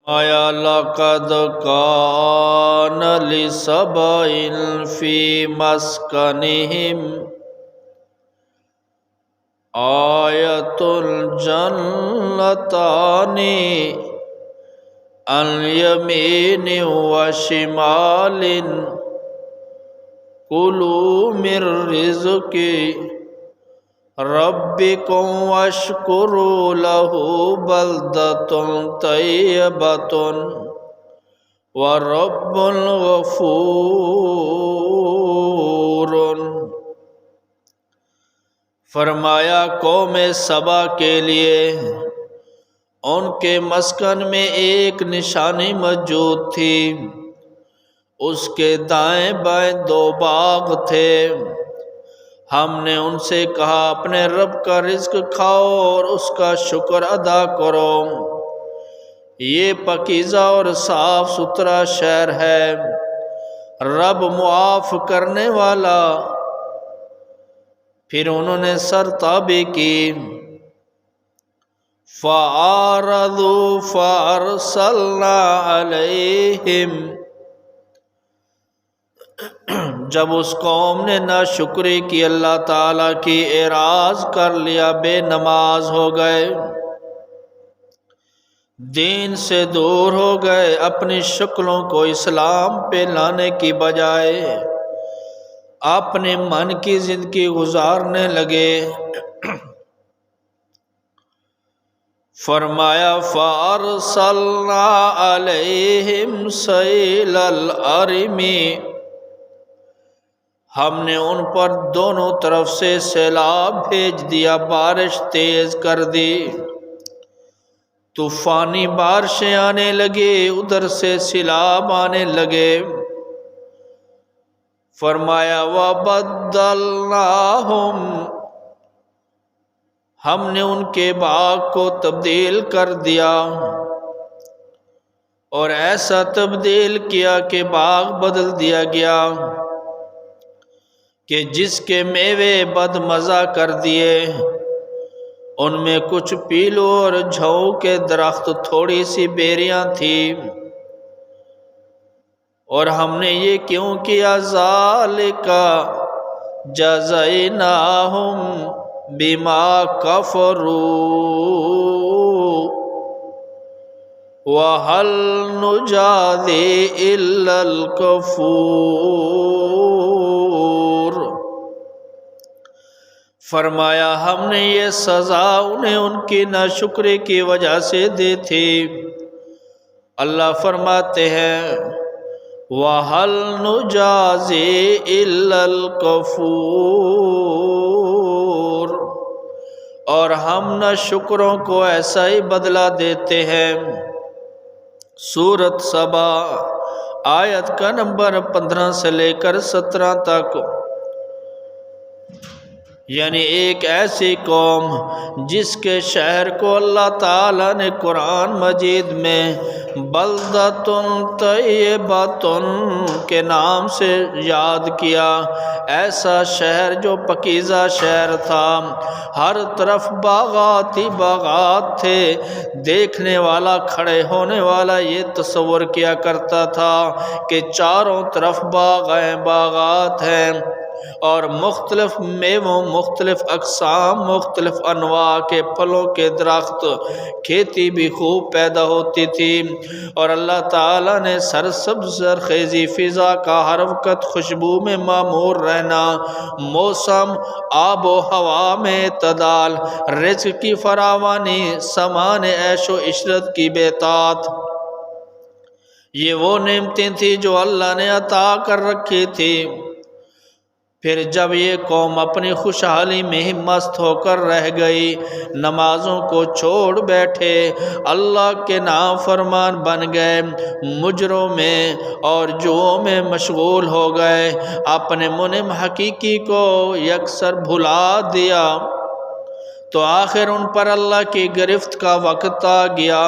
آیا لقد کان لسبع فی مسکنہم آیۃ الجنتان عن یمین وشمال کلوا من رزق ربکم واشکروا لہ بلدۃ طیبۃ ورب غفور۔ فرمایا قوم سبا کے لیے ان کے مسکن میں ایک نشانی موجود تھی، اس کے دائیں بائیں 2 باغ تھے۔ ہم نے ان سے کہا اپنے رب کا رزق کھاؤ اور اس کا شکر ادا کرو، یہ پاکیزہ اور صاف ستھرا شہر ہے، رب معاف کرنے والا۔ پھر انہوں نے سرتابی کی، فَأَعْرَضُوا فَأَرْسَلْنَا عَلَيْهِمْ، جب اس قوم نے ناشکری کی اللہ تعالیٰ کی، اعراض کر لیا، بے نماز ہو گئے، دین سے دور ہو گئے، اپنی شکلوں کو اسلام پہ لانے کی بجائے اپنے من کی زندگی گزارنے لگے۔ فرمایا فَأَرْسَلْنَا عَلَيْهِمْ سَيْلَ الْعَرِمِ، ہم نے ان پر دونوں طرف سے سیلاب بھیج دیا، بارش تیز کر دی، طوفانی بارشیں آنے لگی، ادھر سے سیلاب آنے لگے۔ فرمایا وَبَدَّلْنَاهُمْ، ہم نے ان کے باغ کو تبدیل کر دیا، اور ایسا تبدیل کیا کہ باغ بدل دیا گیا کہ جس کے میوے بد مزہ کر دیے، ان میں کچھ پیلو اور جھو کے درخت، تھوڑی سی بیریاں تھیں۔ اور ہم نے یہ کیوں کیا؟ ذَلِكَ جَزَيْنَاهُمْ بِمَا كَفَرُوا وَهَلْ نُجَازِي إِلَّا الْكَفُورَ۔ فرمایا ہم نے یہ سزا انہیں ان کی ناشکری کی وجہ سے دی تھی۔ اللہ فرماتے ہیں وَهَلْ نُجَازِي إِلَّا الْكَفُورَ، اور ہم ناشکروں کو ایسا ہی بدلہ دیتے ہیں۔ سورۃ سبا آیت کا نمبر 15 سے لے کر 17 تک، یعنی ایک ایسی قوم جس کے شہر کو اللہ تعالیٰ نے قرآن مجید میں بلدۃ طیبۃ کے نام سے یاد کیا، ایسا شہر جو پاکیزہ شہر تھا، ہر طرف باغات ہی باغات تھے، دیکھنے والا، کھڑے ہونے والا یہ تصور کیا کرتا تھا کہ چاروں طرف باغات ہیں، اور مختلف میووں، مختلف اقسام، مختلف انواع کے پھلوں کے درخت، کھیتی بھی خوب پیدا ہوتی تھی، اور اللہ تعالیٰ نے سرسبز زرخیزی فضا کا ہر وقت خوشبو میں معمور رہنا، موسم، آب و ہوا میں اعتدال، رزق کی فراوانی، سامان عیش و عشرت کی بہتات، یہ وہ نعمتیں تھیں جو اللہ نے عطا کر رکھی تھی۔ پھر جب یہ قوم اپنی خوشحالی میں ہی مست ہو کر رہ گئی، نمازوں کو چھوڑ بیٹھے، اللہ کے نافرمان بن گئے، مجروں میں اور جوؤں میں مشغول ہو گئے، اپنے منعم حقیقی کو یکسر بھلا دیا، تو آخر ان پر اللہ کی گرفت کا وقت آ گیا۔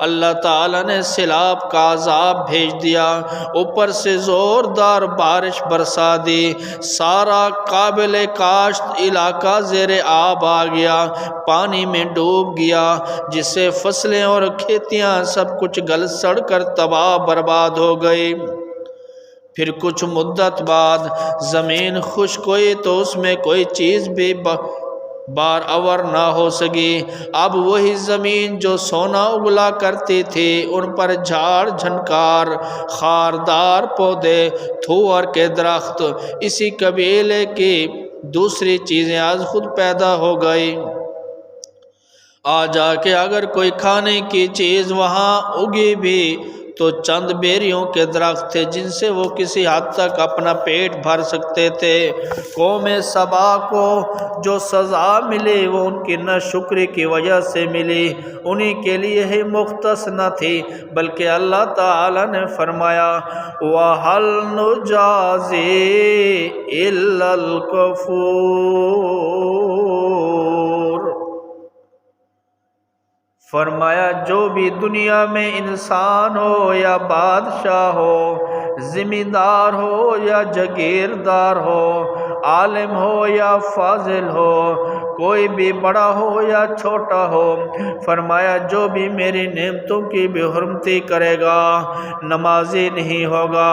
اللہ تعالیٰ نے سیلاب کا عذاب بھیج دیا، اوپر سے زوردار بارش برسا دی، سارا قابل کاشت علاقہ زیر آب آ گیا، پانی میں ڈوب گیا، جس سے فصلیں اور کھیتیاں سب کچھ گل سڑ کر تباہ برباد ہو گئی۔ پھر کچھ مدت بعد زمین خشک ہوئی تو اس میں کوئی چیز بھی بار آور نہ ہو سکی۔ اب وہی زمین جو سونا اگلا کرتی تھی، ان پر جھاڑ جھنکار، خاردار پودے، تھور کے درخت، اسی قبیلے کی دوسری چیزیں از خود پیدا ہو گئی۔ آ جا کے اگر کوئی کھانے کی چیز وہاں اگی بھی تو چند بیریوں کے درخت تھے جن سے وہ کسی حد تک اپنا پیٹ بھر سکتے تھے۔ قوم سبا کو جو سزا ملی وہ ان کی ناشکری کی وجہ سے ملی، انہی کے لیے ہی مختص نہ تھی، بلکہ اللہ تعالی نے فرمایا وَهَلْ نُجَازِي إِلَّا الْكَفُورَ۔ فرمایا جو بھی دنیا میں انسان ہو یا بادشاہ ہو، ذمہ دار ہو یا جاگیردار ہو، عالم ہو یا فاضل ہو، کوئی بھی بڑا ہو یا چھوٹا ہو، فرمایا جو بھی میری نعمتوں کی بے حرمتی کرے گا، نمازی نہیں ہوگا،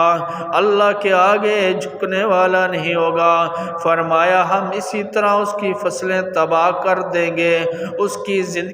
اللہ کے آگے جھکنے والا نہیں ہوگا، فرمایا ہم اسی طرح اس کی فصلیں تباہ کر دیں گے، اس کی زندگی